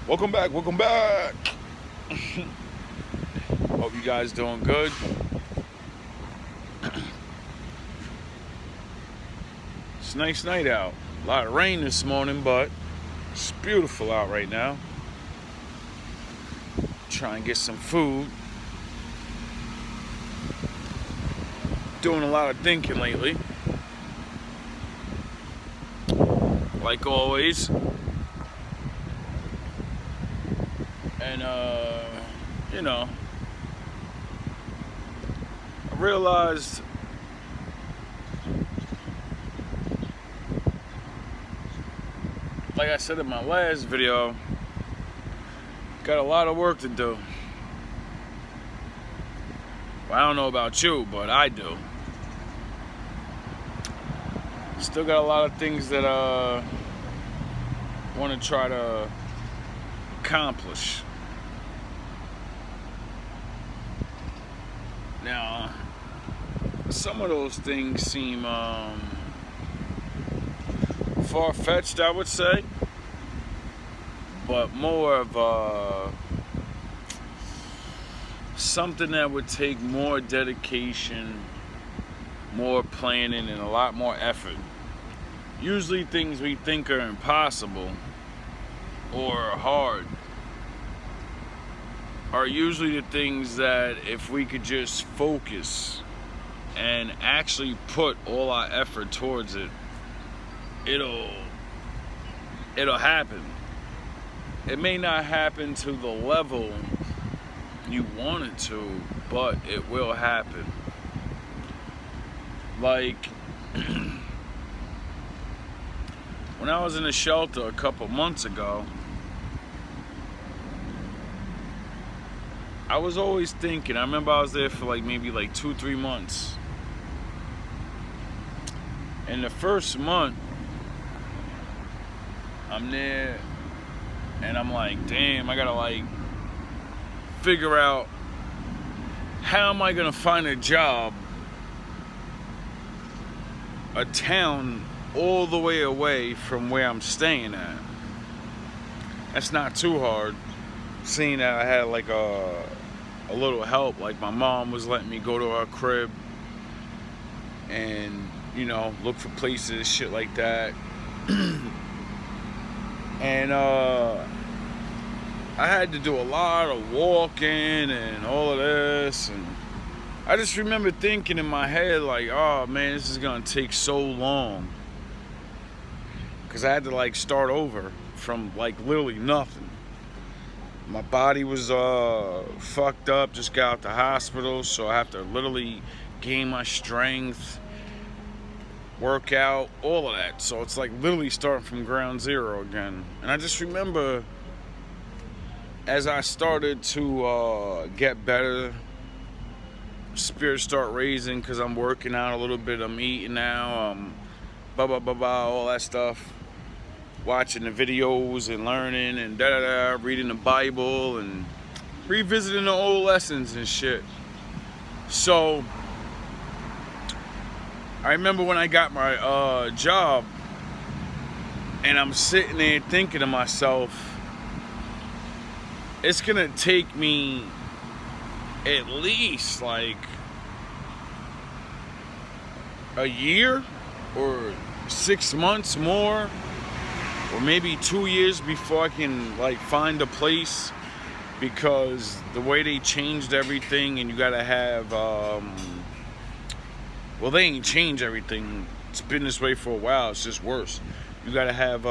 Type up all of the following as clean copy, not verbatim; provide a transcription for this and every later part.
Welcome back, welcome back. Hope you guys doing good. It's a nice night out. A lot of rain this morning, but it's beautiful out right now. Try and get some food. Doing a lot of thinking lately. Like always. And I realized like I said in my last video, got a lot of work to do. Well, I don't know about you, but I do. Still got a lot of things that I want to try to accomplish. Now, some of those things seem far-fetched, I would say, but more of something that would take more dedication, more planning, and a lot more effort. Usually things we think are impossible or hard are usually the things that if we could just focus and actually put all our effort towards it, it'll happen. It may not happen to the level you want it to, but it will happen. Like when I was in a shelter a couple months ago, I was always thinking, I remember I was there for maybe 2-3 months. And the first month, I'm there and I'm like, damn, I gotta figure out how am I gonna find a job, a town all the way away from where I'm staying at. That's not too hard, seeing that I had a little help. Like my mom was letting me go to her crib and look for places, shit like that. And I had to do a lot of walking and all of this, and I just remember thinking in my head oh man, this is gonna take so long, because I had to start over from literally nothing. My body was fucked up, just got out the hospital, so I have to literally gain my strength, work out, all of that. So it's literally starting from ground zero again. And I just remember as I started to get better, spirits start raising because I'm working out a little bit, I'm eating now, all that stuff. Watching the videos and learning and reading the Bible and revisiting the old lessons and shit. So I remember when I got my job, and I'm sitting there thinking to myself, it's gonna take me at least a year or 6 months more, or maybe 2 years before I can find a place, because the way they changed everything, and you gotta have well, they ain't changed everything. It's been this way for a while. It's just worse. You gotta have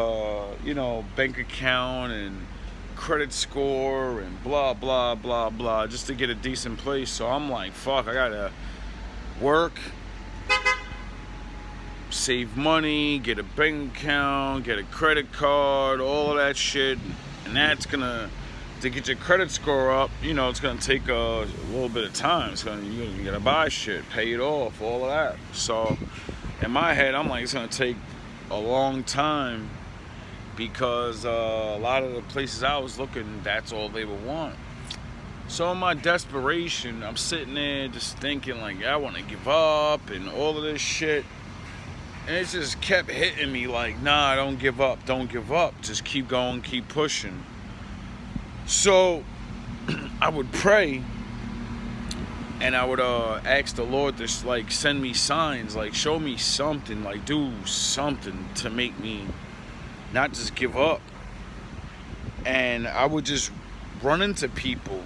bank account and credit score and blah blah blah blah just to get a decent place. So I'm like, fuck, I gotta work, save money, get a bank account, get a credit card, all of that shit. And that's gonna, to get your credit score up, it's gonna take a little bit of time. You gotta buy shit, pay it off, all of that. So in my head, I'm like, it's gonna take a long time, because a lot of the places I was looking, that's all they would want. So in my desperation, I'm sitting there just thinking I want to give up and all of this shit. And it just kept hitting me nah, don't give up, just keep going, keep pushing. So I would pray, and I would ask the Lord to like send me signs, like show me something, like do something to make me not just give up. And I would just run into people,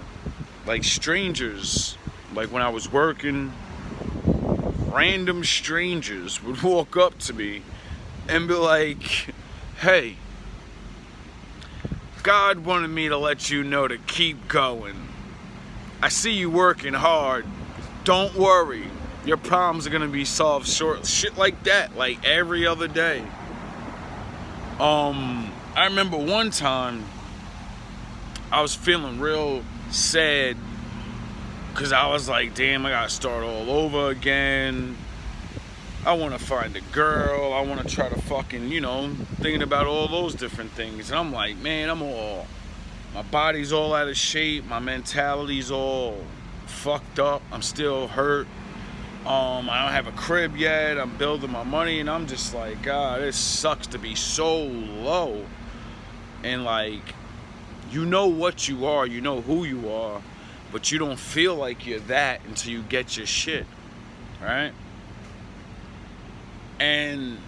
like strangers, like when I was working, random strangers would walk up to me and be like, hey, God wanted me to let you know to keep going. I see you working hard. Don't worry. Your problems are going to be solved short. Shit like that, like every other day. I remember one time I was feeling real sad because I was like, damn, I got to start all over again. I want to find a girl. I want to try to fucking, thinking about all those different things. And I'm like, man, my body's all out of shape. My mentality's all fucked up. I'm still hurt. I don't have a crib yet. I'm building my money. And I'm just like, God, it sucks to be so low. And like, you know what you are. You know who you are. But you don't feel like you're that until you get your shit. Right? And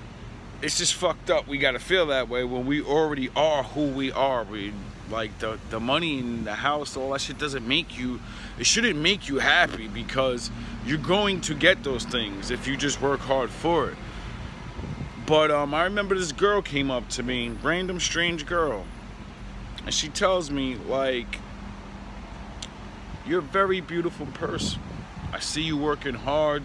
it's just fucked up. We gotta feel that way when we already are who we are. We like the money in the house, all that shit doesn't make you. It shouldn't make you happy because you're going to get those things if you just work hard for it. But I remember this girl came up to me, random strange girl, and she tells me like, "You're a very beautiful person. I see you working hard.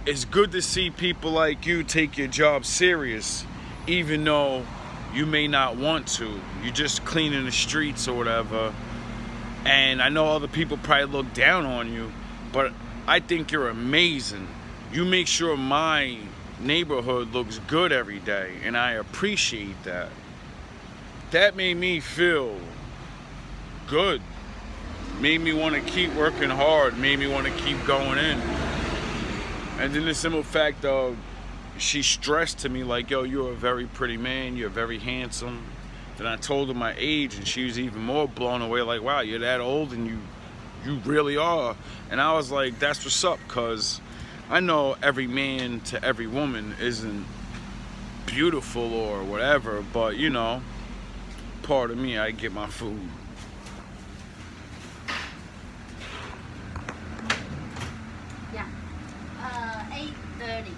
It's good to see people like you take your job serious, even though you may not want to. You're just cleaning the streets or whatever. And I know other people probably look down on you, but I think you're amazing. You make sure my neighborhood looks good every day, and I appreciate that." That made me feel good. Made me want to keep working hard. Made me want to keep going in. And then the simple fact of she stressed to me like, yo, you're a very pretty man, you're very handsome. Then I told her my age and she was even more blown away like, wow, you're that old and you really are. And I was like, that's what's up, cause I know every man to every woman isn't beautiful or whatever, but part of me, I get my food. Yeah. 8:30.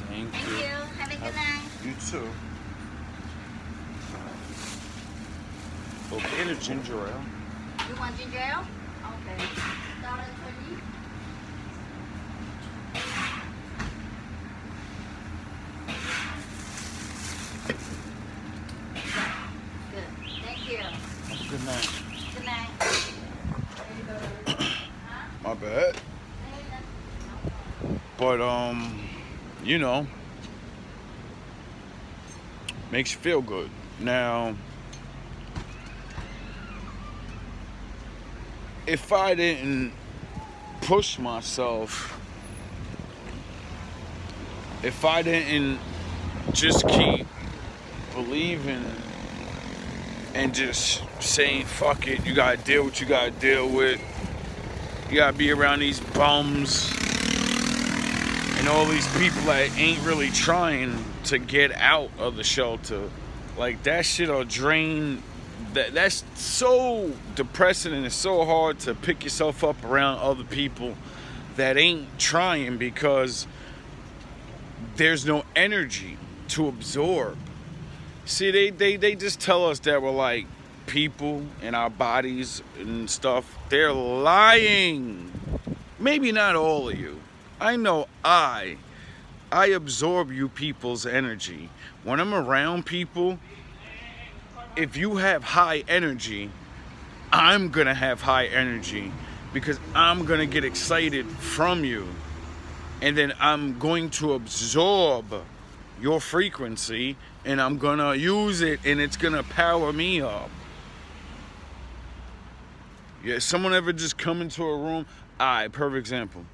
Thank Thank you. Have a good night. You too. Okay, and a ginger ale. You want ginger ale? Okay. $1.20. Good. Thank you. Have a good night. Good night. My bad. But makes you feel good. Now, if I didn't push myself, if I didn't just keep believing and just saying, fuck it, you gotta deal with what you gotta deal with, you gotta be around these bums and all these people that ain't really trying to get out of the shelter, like that shit'll drain. That's so depressing, and it's so hard to pick yourself up around other people that ain't trying because there's no energy to absorb. See, they just tell us that we're like people in our bodies and stuff. They're lying. Maybe not all of you. I know I absorb you people's energy. When I'm around people, if you have high energy, I'm gonna have high energy because I'm gonna get excited from you. And then I'm going to absorb your frequency, and I'm gonna use it, and it's gonna power me up. Yeah, someone ever just come into a room? Alright, perfect example.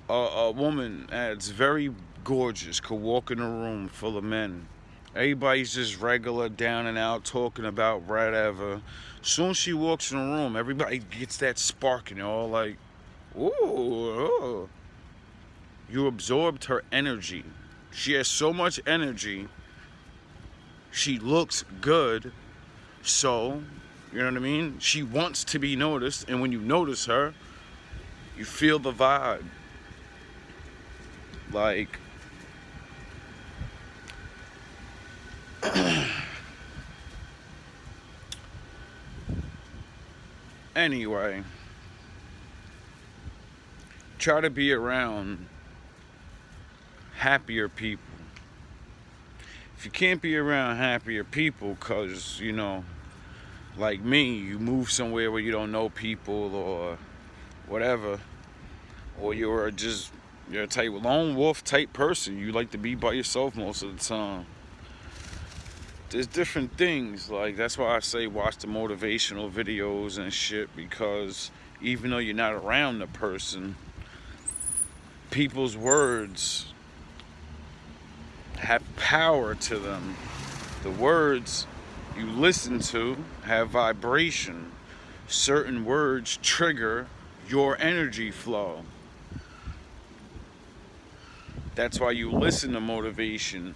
A woman that's very gorgeous could walk in a room full of men. Everybody's just regular, down and out, talking about whatever. Soon as she walks in the room, everybody gets that spark, and they're all like, ooh, ooh. You absorbed her energy. She has so much energy. She looks good. So, you know what I mean? She wants to be noticed. And when you notice her, you feel the vibe. Like, anyway, try to be around happier people. If you can't be around happier people because, you know, like me, you move somewhere where you don't know people or whatever, or you're a type lone wolf type person, you like to be by yourself most of the time. There's different things, like that's why I say watch the motivational videos and shit, because even though you're not around the person, people's words have power to them. The words you listen to have vibration. Certain words trigger your energy flow. That's why you listen to motivation,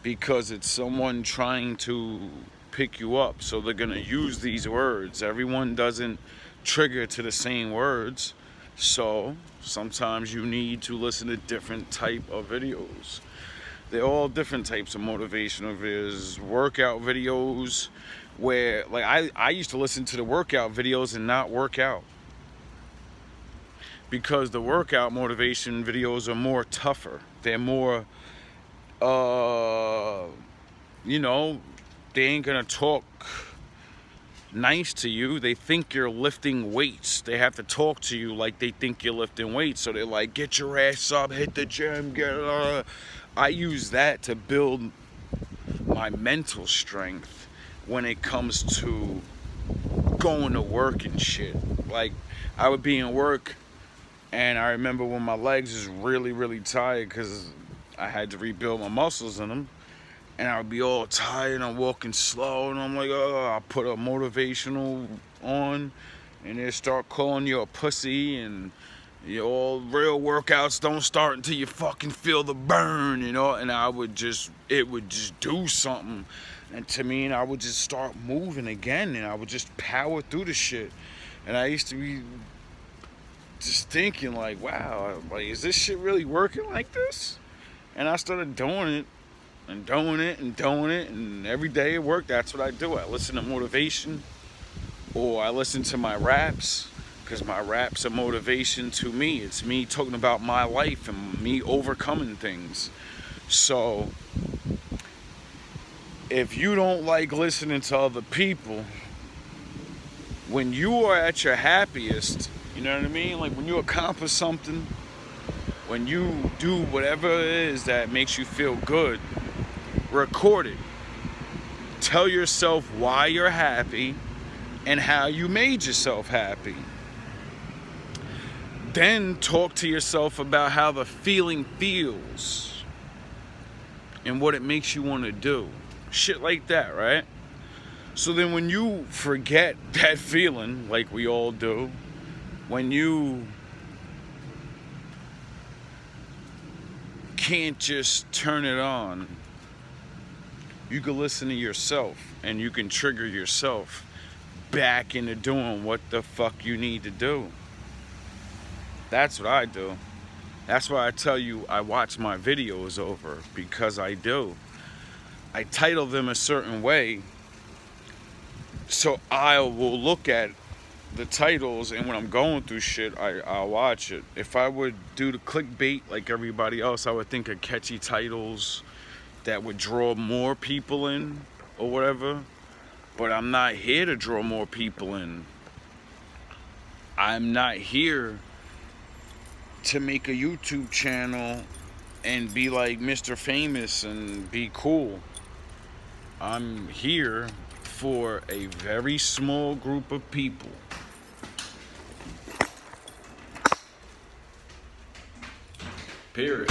because it's someone trying to pick you up. So they're gonna use these words. Everyone doesn't trigger to the same words. So sometimes you need to listen to different type of videos. They're all different types of motivational videos. Workout videos where, like, I used to listen to the workout videos and not work out. Because the workout motivation videos are more tougher. They're more, you know, they ain't gonna talk nice to you. They think you're lifting weights. They have to talk to you like they think you're lifting weights. So they're like, get your ass up, hit the gym, get I use that to build my mental strength when it comes to going to work and shit. Like, I would be in work, and I remember when my legs was really, really tired because I had to rebuild my muscles in them. And I would be all tired, I'm walking slow, and I'm like, oh, I put a motivational on, and they start calling you a pussy, and you know, all real workouts don't start until you fucking feel the burn, you know. And it would just do something, and to me, and I would just start moving again, and I would just power through the shit. And I used to be just thinking like, wow, like, is this shit really working like this? And I started doing it. And doing it, and every day at work, that's what I do. I listen to motivation, or I listen to my raps, because my raps are motivation to me. It's me talking about my life and me overcoming things. So, if you don't like listening to other people, when you are at your happiest, you know what I mean? Like when you accomplish something, when you do whatever it is that makes you feel good, record it. Tell yourself why you're happy and how you made yourself happy. Then talk to yourself about how the feeling feels and what it makes you want to do. Shit like that, right? So then when you forget that feeling, like we all do, when you can't just turn it on, you can listen to yourself, and you can trigger yourself back into doing what the fuck you need to do. That's what I do. That's why I tell you I watch my videos over, because I do. I title them a certain way, so I will look at the titles, and when I'm going through shit, I'll watch it. If I would do the clickbait like everybody else, I would think of catchy titles that would draw more people in or whatever. But I'm not here to draw more people in. I'm not here to make a YouTube channel and be like Mr. Famous and be cool. I'm here for a very small group of people. Period.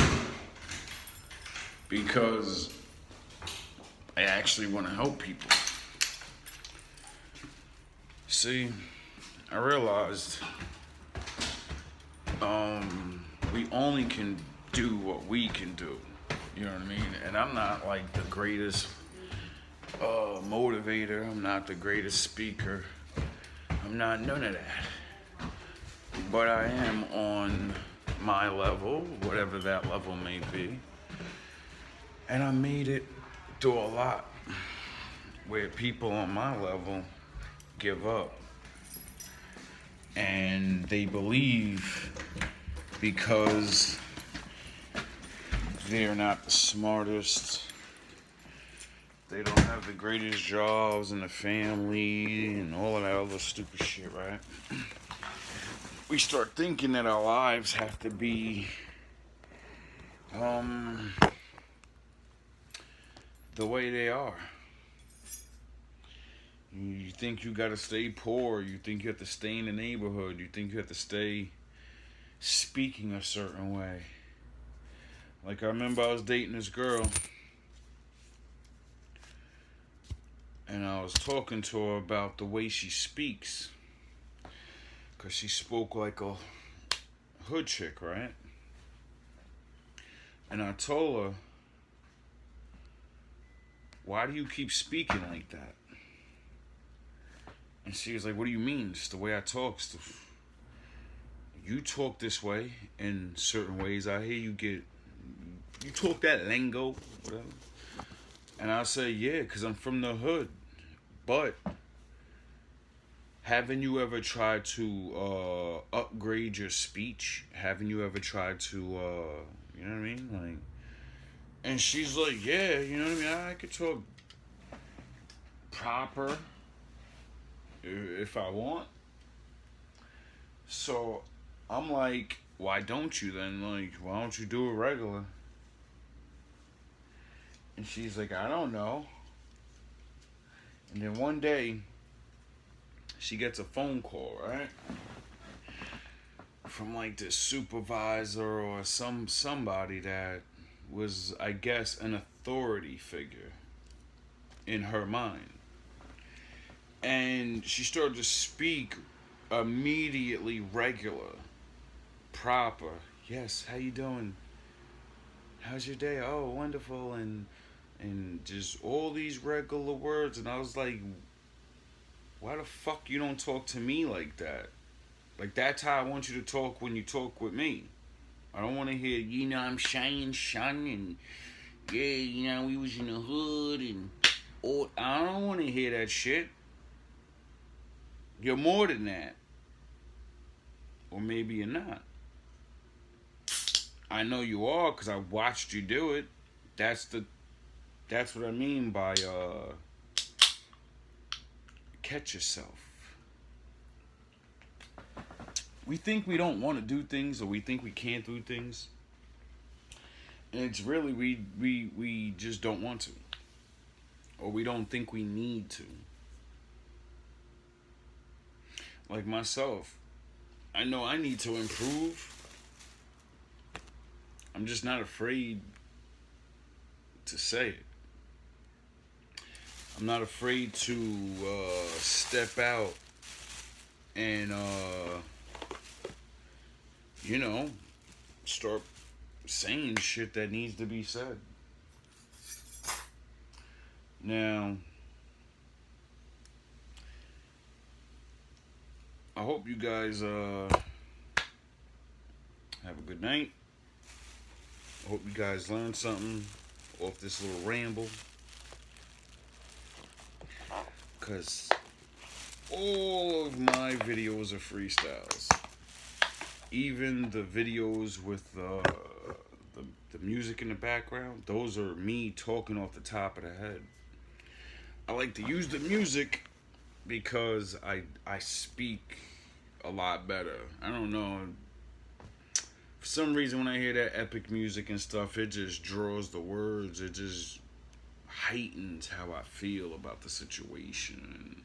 Because I actually want to help people. See, I realized we only can do what we can do. You know what I mean? And I'm not like the greatest motivator. I'm not the greatest speaker. I'm not none of that. But I am on my level, whatever that level may be. And I made it do a lot where people on my level give up. And they believe because they're not the smartest, they don't have the greatest jobs in the family and all of that other stupid shit, right? We start thinking that our lives have to be the way they are. You think you gotta stay poor, you think you have to stay in the neighborhood, you think you have to stay speaking a certain way. Like I remember I was dating this girl and I was talking to her about the way she speaks. Cause she spoke like a hood chick, right? And I told her, why do you keep speaking like that? And she was like, what do you mean? It's the way I talk. You talk this way in certain ways. I hear you talk that lingo, whatever. And I say, yeah, because I'm from the hood. But haven't you ever tried to upgrade your speech? Haven't you ever tried to, you know what I mean? Like, and she's like, yeah, you know what I mean? I could talk proper if I want. So I'm like, why don't you then? Like, why don't you do it regular? And she's like, I don't know. And then one day, she gets a phone call, right? From like this supervisor or somebody that was, I guess, an authority figure in her mind. And she started to speak immediately regular, proper. Yes, how you doing? How's your day? Oh, wonderful. And just all these regular words. And I was like, why the fuck you don't talk to me like that? Like, that's how I want you to talk when you talk with me. I don't want to hear, you know, I'm shining, son, and yeah, you know, we was in the hood, and all. I don't want to hear that shit. You're more than that. Or maybe you're not. I know you are because I watched you do it. That's what I mean by catch yourself. We think we don't want to do things, or we think we can't do things, and it's really we just don't want to, or we don't think we need to. Like myself, I know I need to improve. I'm just not afraid to say it. I'm not afraid to step out and you know, start saying shit that needs to be said. Now, I hope you guys have a good night. I hope you guys learned something off this little ramble. Because all of my videos are freestyles. Even the videos with the music in the background, those are me talking off the top of the head. I like to use the music because I speak a lot better. I don't know. For some reason, when I hear that epic music and stuff, it just draws the words. It just heightens how I feel about the situation. And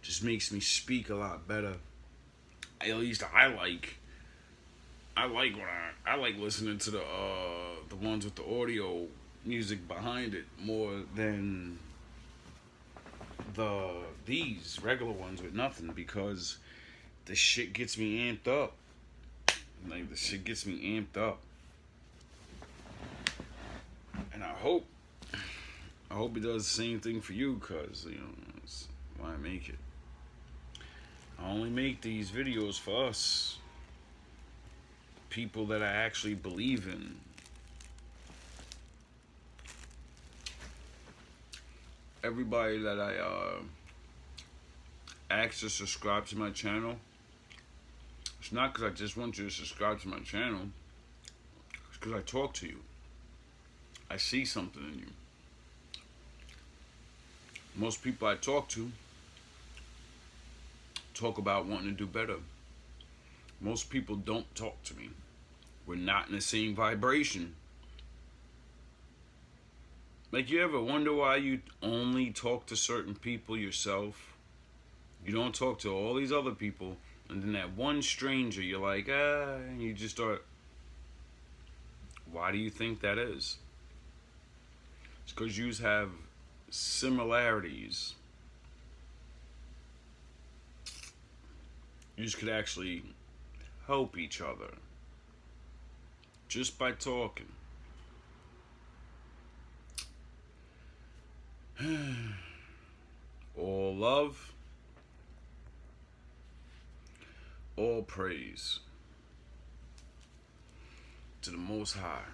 just makes me speak a lot better. At least I like. I like when I like listening to the ones with the audio music behind it more than these regular ones with nothing, because the shit gets me amped up. Like, the shit gets me amped up. And I hope it does the same thing for you, because, you know, that's why I make it. I only make these videos for us. People that I actually believe in. Everybody that I ask to subscribe to my channel, it's not because I just want you to subscribe to my channel. It's because I talk to you. I see something in you. Most people I talk to talk about wanting to do better. Most people don't talk to me. We're not in the same vibration. Like, you ever wonder why you only talk to certain people yourself? You don't talk to all these other people, and then that one stranger, you're like, and you just start. Why do you think that is? It's because you have similarities. You just could actually help each other just by talking. All love, all praise to the Most High.